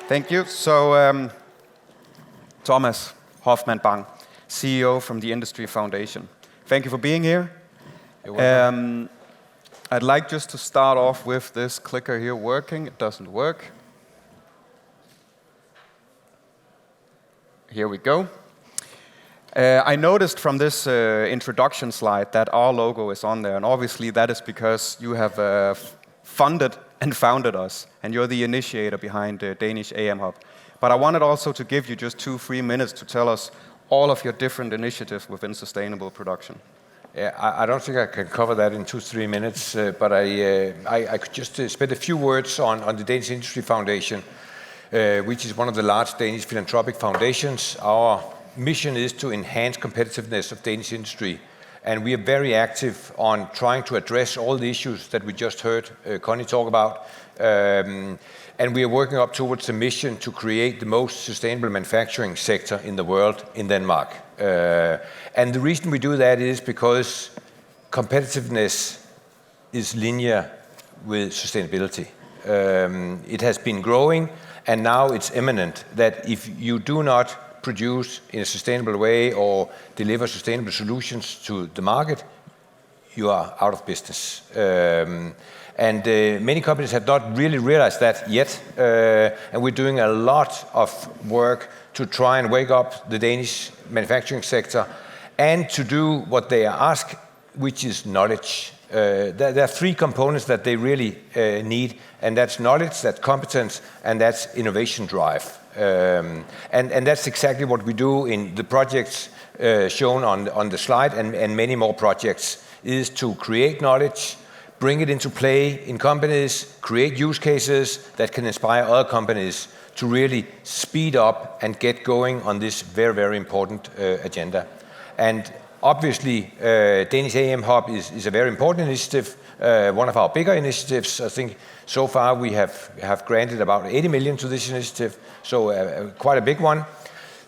Thank you. So, Thomas Hofman-Bang, CEO from the Industry Foundation. Thank you for being here. You're welcome. I'd like just to start off with this clicker here working. It doesn't work. Here we go. I noticed from this introduction slide that our logo is on there, and obviously that is because you have funded and founded us, and you're the initiator behind Danish AM Hub. But I wanted also to give you just 2-3 minutes to tell us all of your different initiatives within sustainable production. Yeah, I don't think I can cover that in 2-3 minutes, but I could just spend a few words on the Danish Industry Foundation, which is one of the large Danish philanthropic foundations. Our mission is to enhance competitiveness of Danish industry, and we are very active on trying to address all the issues that we just heard Connie talk about. And we are working up towards the mission to create the most sustainable manufacturing sector in the world in Denmark. And the reason we do that is because competitiveness is linear with sustainability. It has been growing, and now it's imminent that if you do not produce in a sustainable way or deliver sustainable solutions to the market, you are out of business. And many companies have not really realized that yet, and we're doing a lot of work to try and wake up the Danish manufacturing sector and to do what they are asked, which is knowledge. There are 3 components that they really need, and that's knowledge, that's competence, and that's innovation drive. And that's exactly what we do in the projects shown on the slide, and many more projects, is to create knowledge, bring it into play in companies, create use cases that can inspire other companies to really speed up and get going on this very, very important agenda. And obviously, Danish AM Hub is a very important initiative, one of our bigger initiatives. I think so far we have granted about 80 million to this initiative, so quite a big one.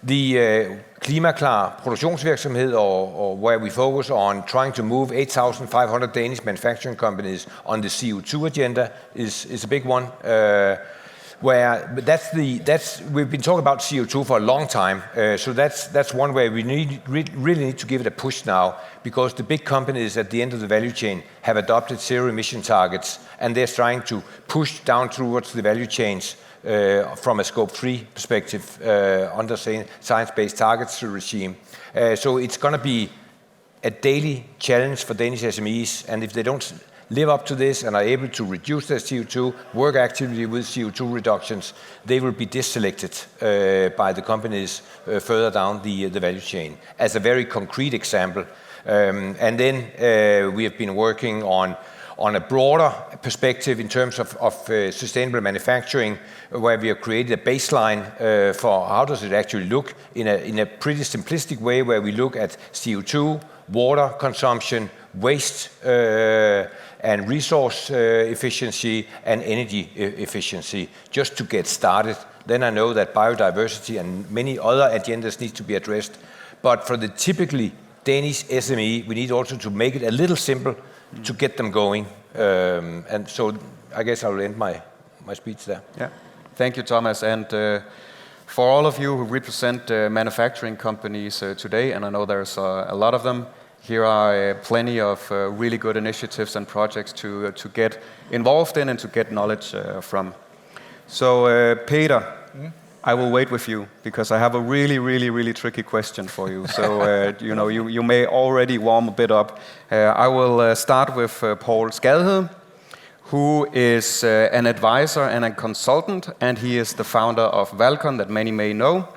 The Klimaklar produktionsvirksomhed, or where we focus on trying to move 8,500 Danish manufacturing companies on the CO2 agenda, is a big one. We've been talking about CO2 for a long time, so that's one way we really need to give it a push now, because the big companies at the end of the value chain have adopted zero emission targets, and they're trying to push down towards the value chains from a scope 3 perspective under science-based targets regime. So it's going to be a daily challenge for Danish SMEs, and if they don't live up to this and are able to reduce their CO2, work actively with CO2 reductions, they will be deselected by the companies further down the value chain, as a very concrete example. And then we have been working on a broader perspective in terms of sustainable manufacturing, where we have created a baseline for how does it actually look in a pretty simplistic way, where we look at CO2, water consumption, waste and resource efficiency and energy efficiency, just to get started. Then I know that biodiversity and many other agendas need to be addressed. But for the typically Danish SME, we need also to make it a little simple to get them going. And so I guess I will end my speech there. Yeah. Thank you, Thomas. And for all of you who represent manufacturing companies today, and I know there's a lot of them, here are plenty of really good initiatives and projects to get involved in and to get knowledge from. So, Peter, I will wait with you, because I have a really, really, really tricky question for you. So, you may already warm a bit up. I will start with Poul Skadhede, who is an advisor and a consultant, and he is the founder of Valcon, that many may know.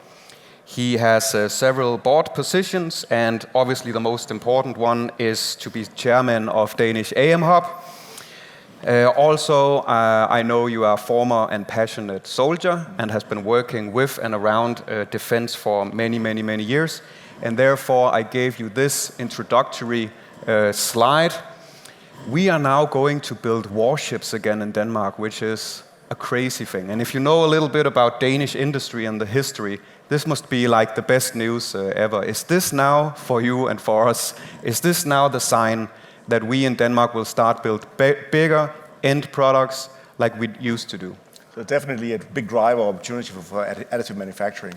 He has several board positions, and obviously the most important one is to be chairman of Danish AM Hub. Also, I know you are a former and passionate soldier and has been working with and around defense for many, many, many years. And therefore, I gave you this introductory slide. We are now going to build warships again in Denmark, which is a crazy thing. And if you know a little bit about Danish industry and the history, this must be like the best news ever. Is this now, for you and for us, is this now the sign that we in Denmark will start build bigger end products like we used to do? So definitely a big driver opportunity for additive manufacturing.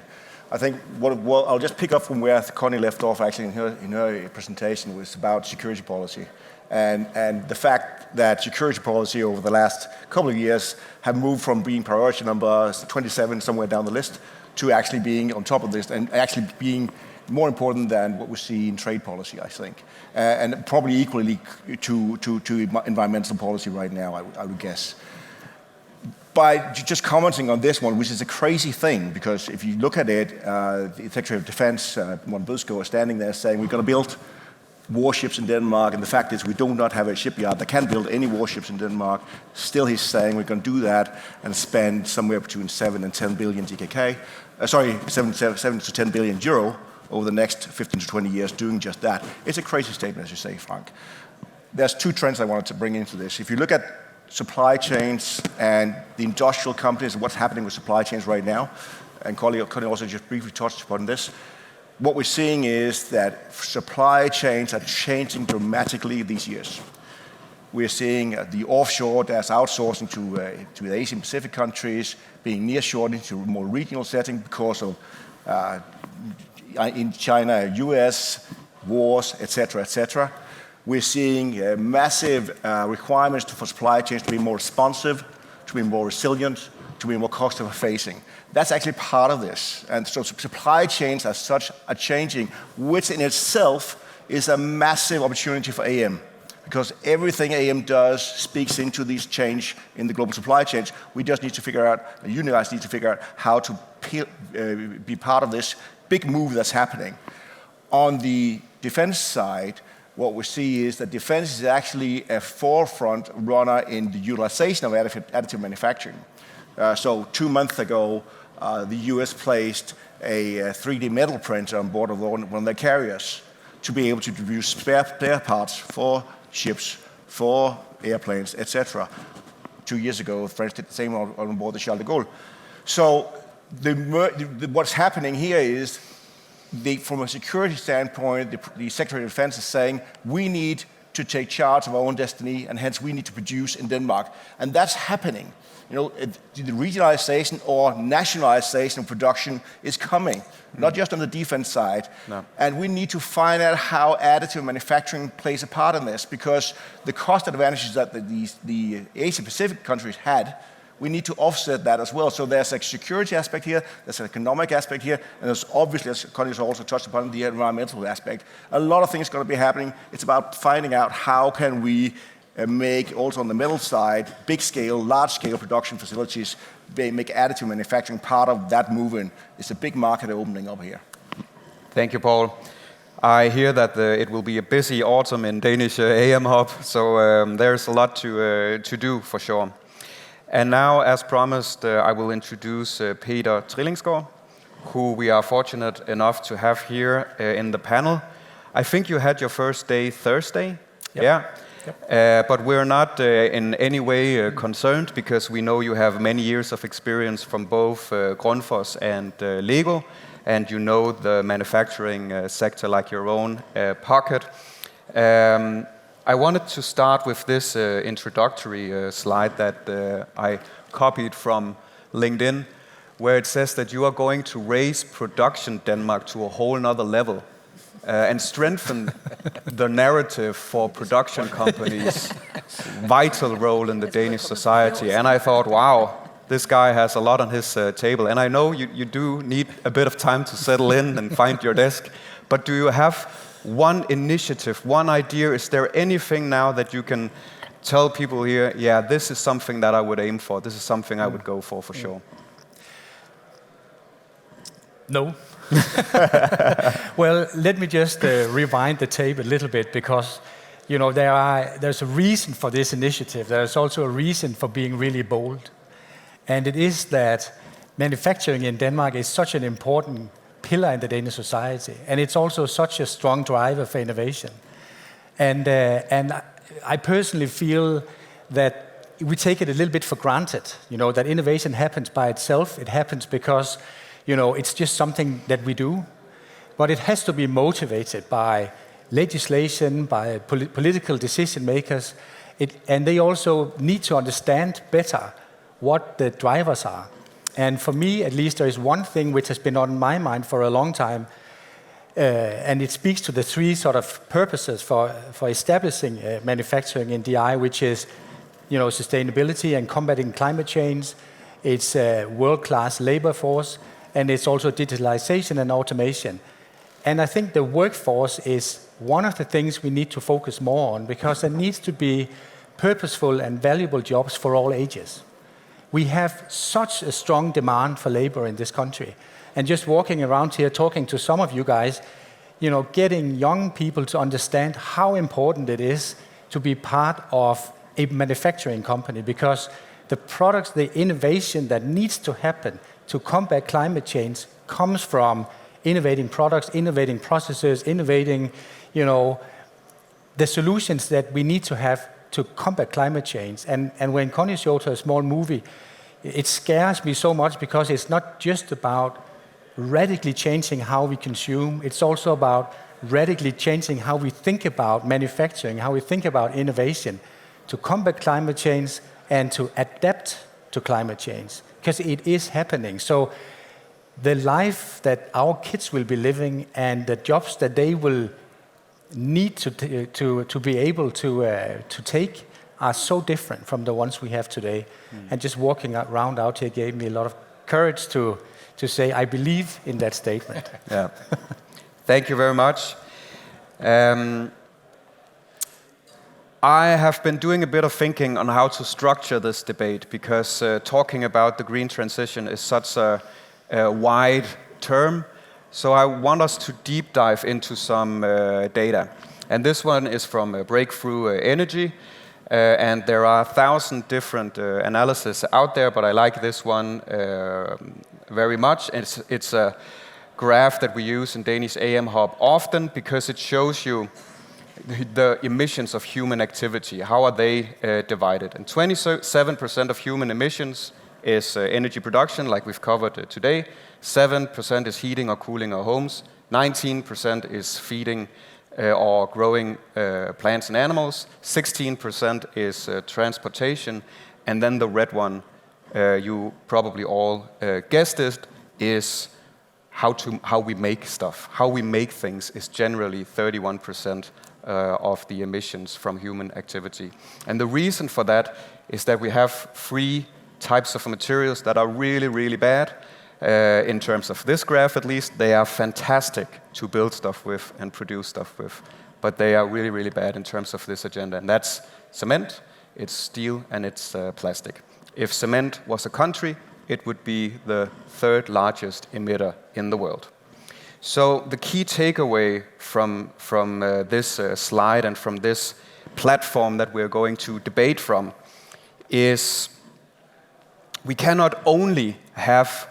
I think what I'll just pick up from where Connie left off actually in her presentation was about security policy. And the fact that security policy over the last couple of years have moved from being priority number 27 somewhere down the list to actually being on top of this and actually being more important than what we see in trade policy, I think. And probably equally to environmental policy right now, I would guess. By just commenting on this one, which is a crazy thing, because if you look at it, the Secretary of Defense, Morten Bødskov, is standing there saying we're going to build warships in Denmark, and the fact is we do not have a shipyard that can build any warships in Denmark. Still he's saying we're going to do that and spend somewhere between 7 and 10 billion DKK, 7 to 10 billion euro over the next 15 to 20 years doing just that. It's a crazy statement, as you say, Frank. There's two trends I wanted to bring into this. If you look at supply chains and the industrial companies and what's happening with supply chains right now, and Connie also just briefly touched upon this, what we're seeing is that supply chains are changing dramatically these years. We're seeing the offshore that's outsourcing to the Asian Pacific countries being nearshored into a more regional setting because of in China, US, wars, etc., etc. We're seeing massive requirements for supply chains to be more responsive, to be more resilient, to be more customer-facing. That's actually part of this. And so supply chains as such are changing, which in itself is a massive opportunity for AM. Because everything AM does speaks into this change in the global supply chains. We just need to figure out, you guys need to figure out how to be part of this big move that's happening. On the defense side, what we see is that defense is actually a forefront runner in the utilization of additive manufacturing. So 2 months ago, the US placed a 3D metal printer on board of one of their carriers to be able to produce spare parts for ships, for airplanes, etc. 2 years ago, France did the same on board the Charles de Gaulle. So what's happening here is, from a security standpoint, the Secretary of Defense is saying we need to take charge of our own destiny, and hence we need to produce in Denmark. And that's happening. You know, the regionalization or nationalization of production is coming, not just on the defense side. No. And we need to find out how additive manufacturing plays a part in this, because the cost advantages that the Asia-Pacific countries had, we need to offset that as well. So there's a security aspect here, there's an economic aspect here, and there's obviously, as Connie has also touched upon, the environmental aspect. A lot of things are going to be happening. It's about finding out how can we make, also on the metal side, big-scale, large-scale production facilities, make additive manufacturing part of that movement. It's a big market opening up here. Thank you, Poul. I hear that it will be a busy autumn in Danish AM Hub, so there's a lot to do for sure. And now, as promised, I will introduce Peter Trillingsgaard, who we are fortunate enough to have here in the panel. I think you had your first day Thursday? Yep. Yeah. Yep. But we're not in any way concerned, because we know you have many years of experience from both Grundfos and Lego, and you know the manufacturing sector like your own pocket. I wanted to start with this introductory slide that I copied from LinkedIn, where it says that you are going to raise production Denmark to a whole nother level and strengthen the narrative for production companies' vital role in the Danish society. And I thought, wow, this guy has a lot on his table. And I know you do need a bit of time to settle in and find your desk, but do you have one initiative, one idea? Is there anything now that you can tell people here, yeah, this is something that I would aim for, this is something I would go for sure? No. Well, let me just rewind the tape a little bit, because you know there's a reason for this initiative. There's also a reason for being really bold, and it is that manufacturing in Denmark is such an important pillar in the Danish society, and it's also such a strong driver for innovation. And I personally feel that we take it a little bit for granted, you know, that innovation happens by itself. It happens because, you know, it's just something that we do, but it has to be motivated by legislation, by political decision makers, and they also need to understand better what the drivers are. And for me, at least, there is one thing which has been on my mind for a long time, and it speaks to the three sort of purposes for establishing manufacturing in DI, which is, sustainability and combating climate change. It's a world-class labor force, and it's also digitalization and automation. And I think the workforce is one of the things we need to focus more on, because there needs to be purposeful and valuable jobs for all ages. We have such a strong demand for labor in this country. And just walking around here, talking to some of you guys, getting young people to understand how important it is to be part of a manufacturing company, because the products, the innovation that needs to happen to combat climate change comes from innovating products, innovating processes, innovating, the solutions that we need to have to combat climate change. And when Connie showed her small movie, it scares me so much, because it's not just about radically changing how we consume, it's also about radically changing how we think about manufacturing, how we think about innovation to combat climate change and to adapt to climate change, because it is happening. So the life that our kids will be living and the jobs that they will need to be able to take are so different from the ones we have today. And just walking around out here gave me a lot of courage to say, I believe in that statement. Yeah. Thank you very much. I have been doing a bit of thinking on how to structure this debate, because talking about the green transition is such a wide term. So I want us to deep dive into some data. And this one is from Breakthrough Energy. And there are 1,000 different analyses out there, but I like this one very much. It's a graph that we use in Danish AM Hub often, because it shows you the emissions of human activity. How are they divided? And 27% of human emissions is energy production, like we've covered today. 7% is heating or cooling our homes. 19% is feeding or growing plants and animals. 16% is transportation. And then the red one, you probably all guessed it, is how we make stuff. How we make things is generally 31% of the emissions from human activity. And the reason for that is that we have 3 types of materials that are really, really bad. In terms of this graph, at least, they are fantastic to build stuff with and produce stuff with, but they are really, really bad in terms of this agenda. And that's cement, it's steel, and it's plastic. If cement was a country, it would be the 3rd largest emitter in the world. So the key takeaway from this slide and from this platform that we're going to debate from is we cannot only have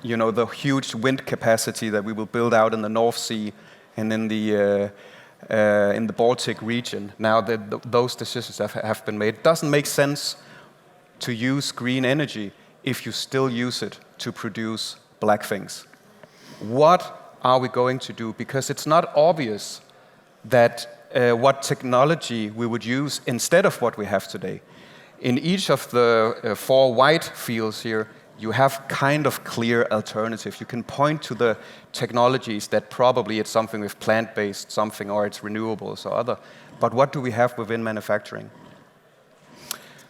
the huge wind capacity that we will build out in the North Sea and in the Baltic region. Now that those decisions have been made, it doesn't make sense to use green energy if you still use it to produce black things. What are we going to do? Because it's not obvious that what technology we would use instead of what we have today. In each of the 4 white fields here, you have kind of clear alternatives. You can point to the technologies that probably it's something with plant-based something, or it's renewables or other. But what do we have within manufacturing?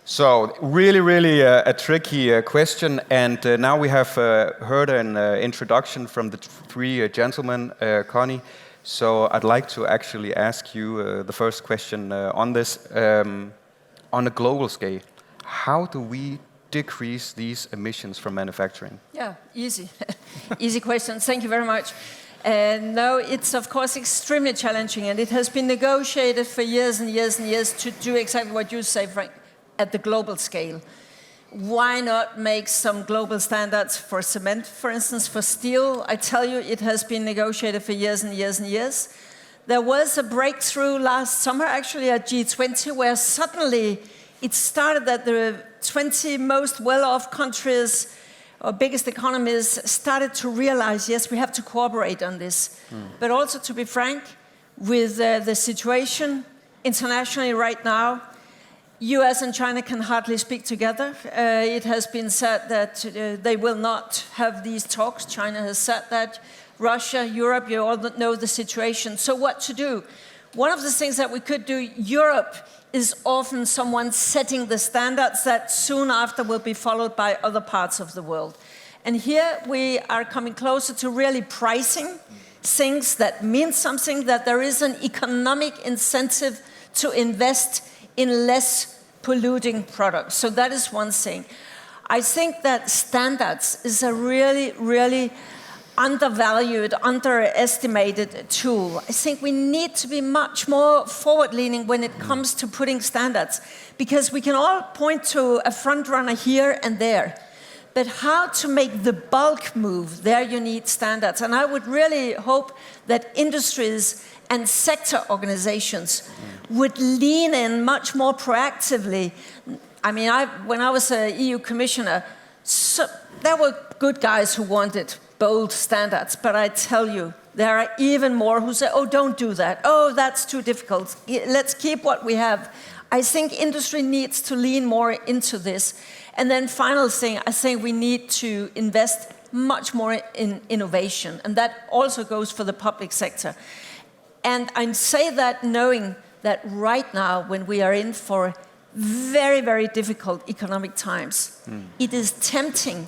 So really, really a tricky question. And now we have heard an introduction from the 3 gentlemen, Connie. So I'd like to actually ask you the first question on this. On a global scale, how do we decrease these emissions from manufacturing? Yeah, easy. Easy question. Thank you very much. No, it's of course extremely challenging, and it has been negotiated for years and years and years to do exactly what you say, Frank, at the global scale. Why not make some global standards for cement, for instance, for steel? I tell you, it has been negotiated for years and years and years. There was a breakthrough last summer, actually, at G20, where suddenly it started that the 20 most well-off countries or biggest economies started to realize, yes, we have to cooperate on this. But also, to be frank, with the situation internationally right now, US and China can hardly speak together. It has been said that they will not have these talks. China has said that. Russia, Europe, you all know the situation. So what to do? One of the things that we could do, Europe is often someone setting the standards that soon after will be followed by other parts of the world. And here we are coming closer to really pricing things that mean something, that there is an economic incentive to invest in less polluting products. So that is one thing. I think that standards is a really, really undervalued, underestimated tool. I think we need to be much more forward-leaning when it comes to putting standards, because we can all point to a front runner here and there. But how to make the bulk move, there you need standards. And I would really hope that industries and sector organizations would lean in much more proactively. I mean, when I was an EU commissioner, there were good guys who wanted bold standards, but I tell you, there are even more who say, oh, don't do that. Oh, that's too difficult. Let's keep what we have. I think industry needs to lean more into this. And then final thing, I think we need to invest much more in innovation. And that also goes for the public sector. And I say that knowing that right now, when we are in for very, very difficult economic times, it is tempting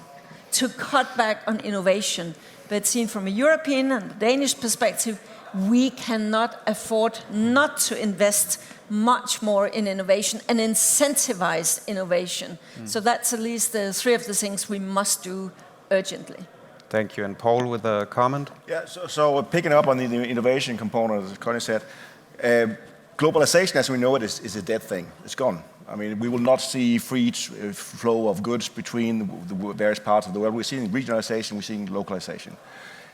to cut back on innovation. But seen from a European and Danish perspective, we cannot afford not to invest much more in innovation and incentivize innovation. So that's at least the three of the things we must do urgently. Thank you. And Poul with a comment? Yeah, so picking up on the innovation component, as Connie said, globalization as we know it is a dead thing. It's gone. I mean, we will not see free flow of goods between the various parts of the world. We're seeing regionalization, we're seeing localization.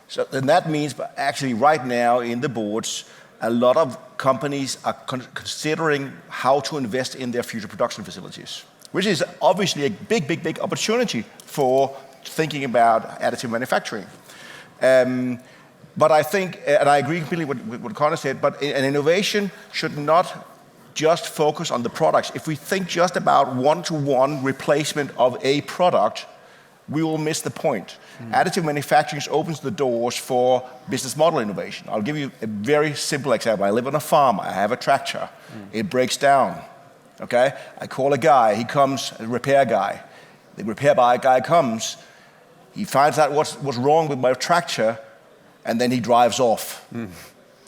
So then that means actually right now in the boards, a lot of companies are considering how to invest in their future production facilities, which is obviously a big, big, big opportunity for thinking about additive manufacturing. But I think, and I agree completely with what Connie said, but an innovation should not just focus on the products. If we think just about one-to-one replacement of a product, we will miss the point. Additive manufacturing opens the doors for business model innovation. I'll give you a very simple example. I live on a farm. I have a tractor. It breaks down. Okay? I call a guy. He comes, a repair guy. The repair guy comes. He finds out what's wrong with my tractor, and then he drives off.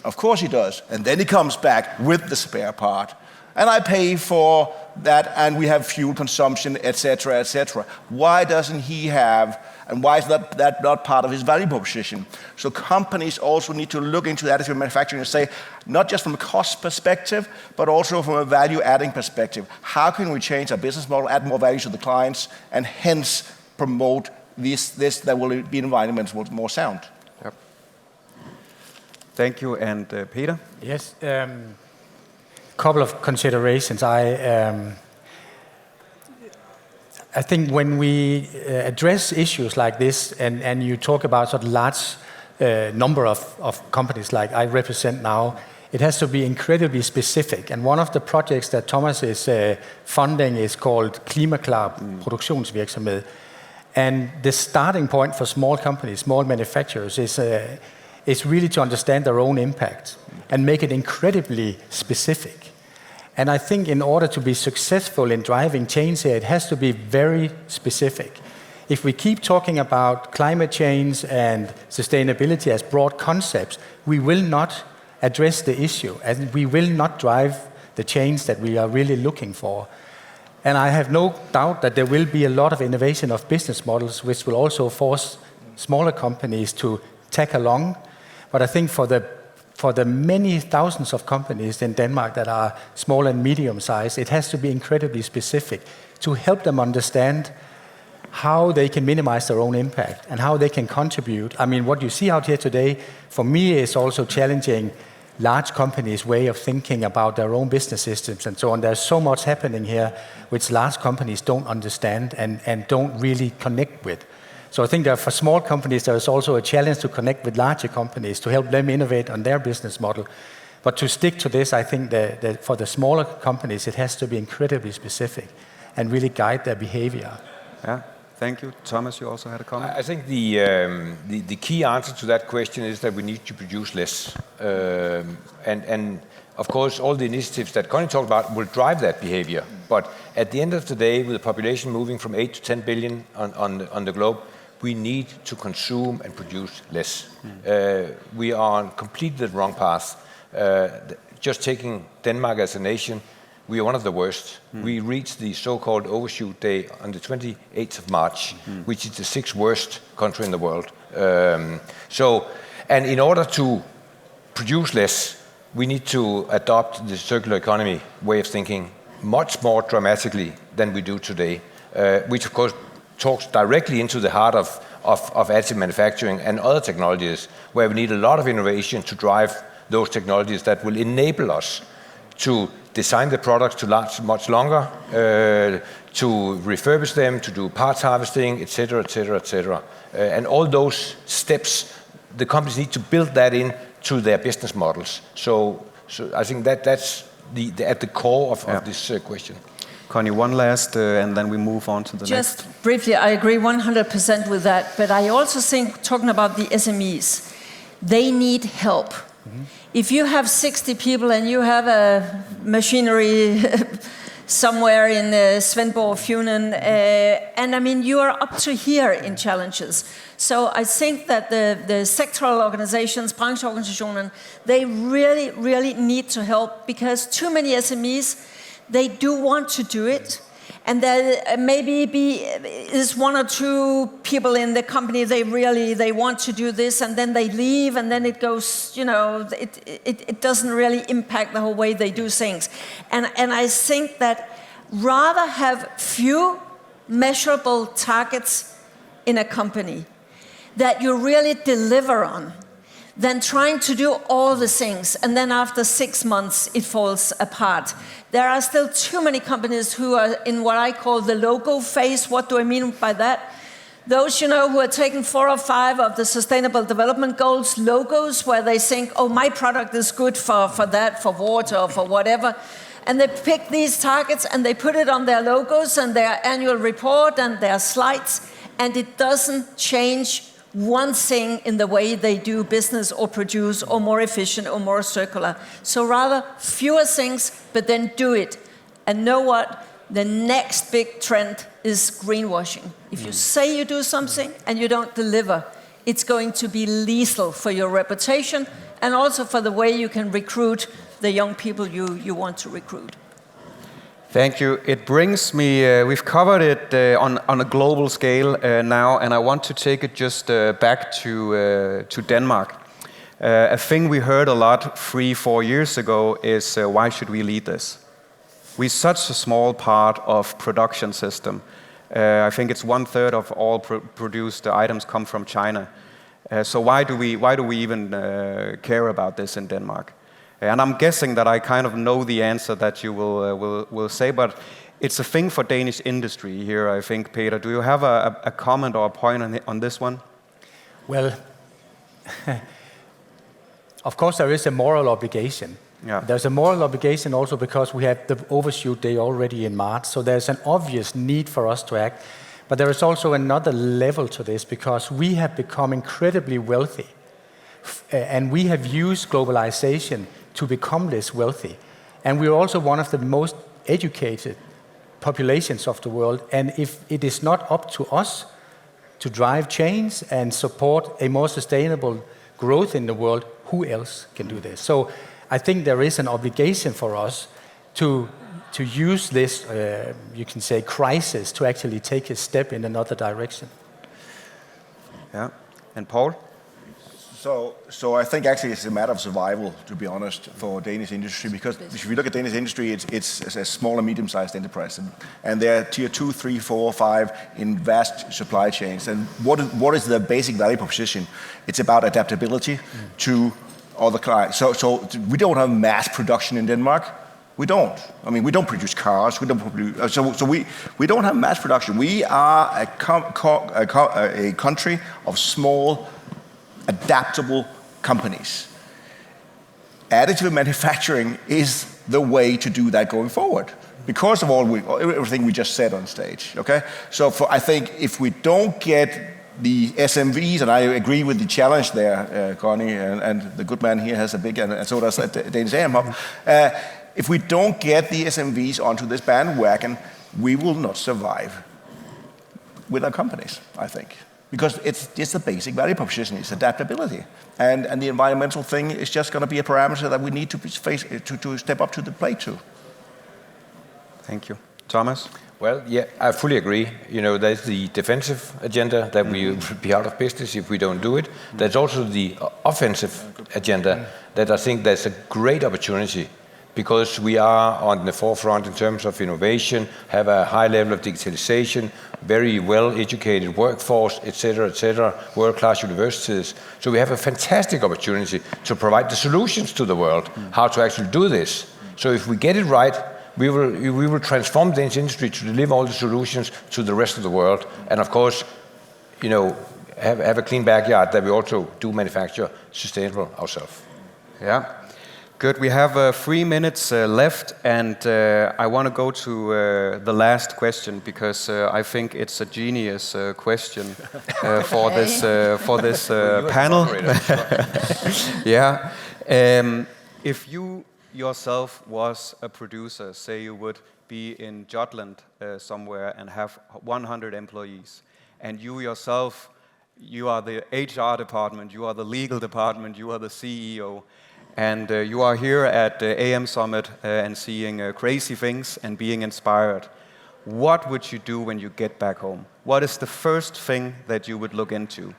Of course he does. And then he comes back with the spare part. And I pay for that, and we have fuel consumption, etc., etc. Why doesn't he have, and why is that not part of his value proposition? So companies also need to look into additive manufacturing and say, not just from a cost perspective, but also from a value-adding perspective. How can we change our business model, add more value to the clients, and hence promote this that will be environments more sound? Yep. Thank you. And Peter? Yes. Couple of considerations. I think when we address issues like this, and you talk about sort of large number of companies like I represent now, it has to be incredibly specific. And one of the projects that Thomas is funding is called Klimaklar Produktionsvirksomhed. And the starting point for small companies, small manufacturers, is really to understand their own impact and make it incredibly specific. And I think in order to be successful in driving change here, it has to be very specific. If we keep talking about climate change and sustainability as broad concepts, we will not address the issue, and we will not drive the change that we are really looking for. And I have no doubt that there will be a lot of innovation of business models, which will also force smaller companies to tag along. But I think for the many thousands of companies in Denmark that are small and medium-sized, it has to be incredibly specific to help them understand how they can minimize their own impact and how they can contribute. I mean, what you see out here today, for me, is also challenging large companies' way of thinking about their own business systems and so on. There's so much happening here which large companies don't understand and don't really connect with. So I think that for small companies, there is also a challenge to connect with larger companies to help them innovate on their business model. But to stick to this, I think that for the smaller companies, it has to be incredibly specific and really guide their behavior. Yeah, thank you. Thomas, you also had a comment? I think the key answer to that question is that we need to produce less. And of course, all the initiatives that Connie talked about will drive that behavior. But at the end of the day, with the population moving from 8 to 10 billion on the globe, we need to consume and produce less. We are on completely the wrong path. Just taking Denmark as a nation, we are one of the worst. We reached the so-called overshoot day on the 28th of March, which is the 6th worst country in the world. And in order to produce less, we need to adopt the circular economy way of thinking much more dramatically than we do today, which of course talks directly into the heart of additive manufacturing and other technologies, where we need a lot of innovation to drive those technologies that will enable us to design the products to last much longer, to refurbish them, to do parts harvesting, etc., etc., etc. And all those steps, the companies need to build that in to their business models. So I think that's at the core of this question. Connie, one last, and then we move on to the next. Just briefly, I agree 100% with that. But I also think, talking about the SMEs, they need help. If you have 60 people and you have a machinery somewhere in Svendborg, Funen, and I mean, you are up to here in challenges. So I think that the sectoral organizations, brancheorganisationen, they really, really need to help, because too many SMEs, they do want to do it. And there maybe is one or two people in the company, they want to do this, and then they leave, and then it goes, it doesn't really impact the whole way they do things. And I think that rather have few measurable targets in a company that you really deliver on, than trying to do all the things, and then after 6 months it falls apart. There are still too many companies who are in what I call the logo phase. What do I mean by that? Those, who are taking 4 or 5 of the Sustainable Development Goals logos, where they think, oh, my product is good for that, for water, or for whatever. And they pick these targets and they put it on their logos and their annual report and their slides, and it doesn't change one thing in the way they do business or produce or more efficient or more circular. So rather fewer things, but then do it. And know what? The next big trend is greenwashing. If you say you do something and you don't deliver, it's going to be lethal for your reputation and also for the way you can recruit the young people you want to recruit. Thank you. It brings me, we've covered it on a global scale now, and I want to take it just back to Denmark. A thing we heard a lot 3-4 years ago is why should we lead this? We're such a small part of production system. I think it's 1/3 of all produced items come from China. So why do we even care about this in Denmark? And I'm guessing that I kind of know the answer that you will say, but it's a thing for Danish industry here, I think. Peter, do you have a comment or a point on this one? Well, of course there is a moral obligation. Yeah. There's a moral obligation also because we have the overshoot day already in March, so there's an obvious need for us to act. But there is also another level to this, because we have become incredibly wealthy, and we have used globalization to become less wealthy. And we're also one of the most educated populations of the world. And if it is not up to us to drive change and support a more sustainable growth in the world, who else can do this? So I think there is an obligation for us to use this, you can say, crisis to actually take a step in another direction. Yeah. And Poul? So I think actually it's a matter of survival, to be honest, for Danish industry, because if you look at Danish industry, it's a small and medium-sized enterprise, and they're tier 2, 3, 4, 5 in vast supply chains. And what is the basic value proposition? It's about adaptability to other clients. So we don't have mass production in Denmark. We don't. I mean, we don't produce cars. We don't produce. So we don't have mass production. We are a country of small, adaptable companies. additive manufacturing is the way to do that going forward, because of everything we just said on stage. Okay, so I think if we don't get the SMVs, and I agree with the challenge there, Connie, and the good man here has a big, and so does Danish AM Hub. If we don't get the SMVs onto this bandwagon, we will not survive with our companies, I think. Because it's just the basic value proposition, it's adaptability. And the environmental thing is just going to be a parameter that we need to step up to the plate to. Thank you. Thomas? Well, yeah, I fully agree. You know, there's the defensive agenda that we will be out of business if we don't do it. There's also the offensive agenda that I think there's a great opportunity, because we are on the forefront in terms of innovation, have a high level of digitalization, very well-educated workforce, etc., world-class universities. So we have a fantastic opportunity to provide the solutions to the world, how to actually do this. So if we get it right, we will transform Danish industry to deliver all the solutions to the rest of the world. And of course, you know, have a clean backyard that we also do manufacture sustainable ourselves. Yeah. Good. We have 3 minutes left, and I want to go to the last question, because I think it's a genius question for this panel. Yeah. If you yourself was a producer, say you would be in Jutland somewhere and have 100 employees, and you yourself, you are the HR department, you are the legal department, you are the CEO, and you are here at the AM Summit and seeing crazy things and being inspired. What would you do when you get back home? What is the first thing that you would look into?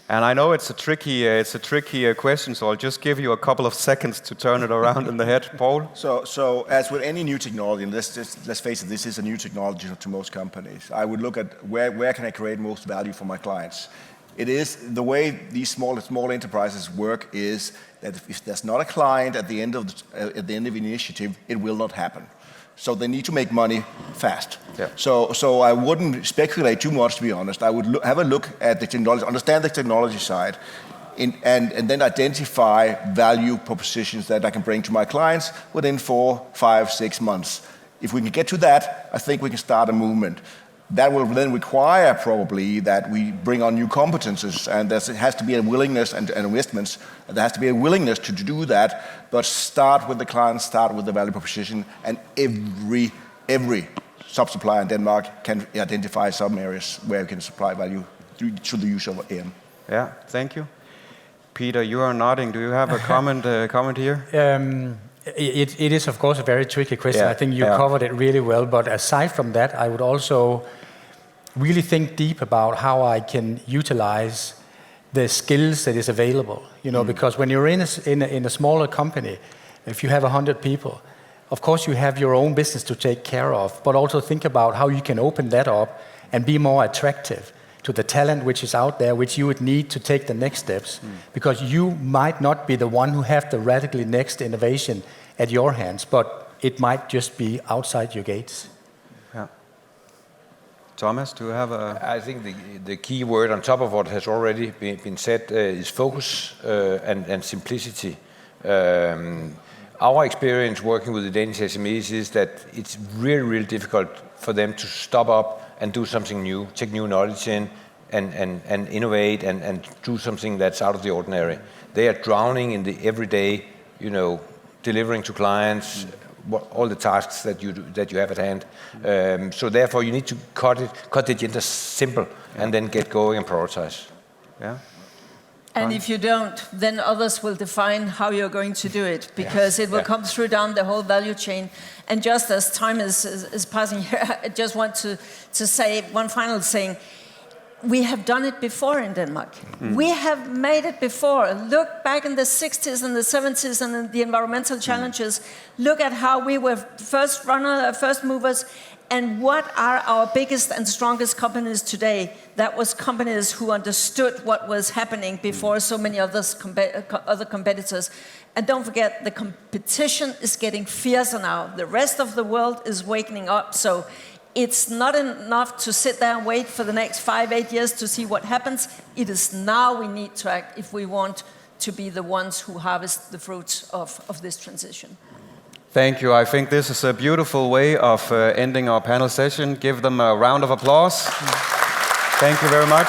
And I know it's a tricky question, so I'll just give you a couple of seconds to turn it around in the head. Poul? So as with any new technology, and let's face it, this is a new technology to most companies, I would look at where can I create most value for my clients. It is the way these small enterprises work is that if there's not a client at the end of the initiative, it will not happen. So they need to make money fast. Yeah. So I wouldn't speculate too much, to be honest. I would have a look at the technology, understand the technology side, and then identify value propositions that I can bring to my clients within 4, 5, 6 months. If we can get to that, I think we can start a movement. That will then require probably that we bring on new competences, and there has to be a willingness and investments. There has to be a willingness to do that, but start with the client, start with the value proposition, and every sub-supplier in Denmark can identify some areas where we can supply value through the use of AM. Yeah, thank you. Peter, you are nodding. Do you have a comment here? It is, of course, a very tricky question. Yeah, I think you covered it really well. But aside from that, I would also really think deep about how I can utilize the skills that is available. You know, because when you're in a smaller company, if you have 100 people, of course you have your own business to take care of. But also think about how you can open that up and be more attractive to the talent which is out there, which you would need to take the next steps, because you might not be the one who have the radically next innovation at your hands, but it might just be outside your gates. Yeah. Thomas, do you have a... I think the key word on top of what has already been said is focus and simplicity. Our experience working with the Danish SMEs is that it's really, really difficult for them to stop up and do something new, take new knowledge in, and innovate and do something that's out of the ordinary. They are drowning in the everyday, you know, delivering to clients all the tasks that you have at hand. So therefore, you need to cut the agenda simple and then get going and prioritize. Yeah. And if you don't, then others will define how you're going to do it, because it will come through down the whole value chain. And just as time is passing here, I just want to say one final thing. We have done it before in Denmark. We have made it before. Look back in the 60s and the 70s and the environmental challenges. Look at how we were first movers. And what are our biggest and strongest companies today? That was companies who understood what was happening before so many other competitors. And don't forget, the competition is getting fiercer now. The rest of the world is waking up. So it's not enough to sit there and wait for the next 5-8 years to see what happens. It is now we need to act if we want to be the ones who harvest the fruits of this transition. Thank you. I think this is a beautiful way of ending our panel session. Give them a round of applause. Thank you very much.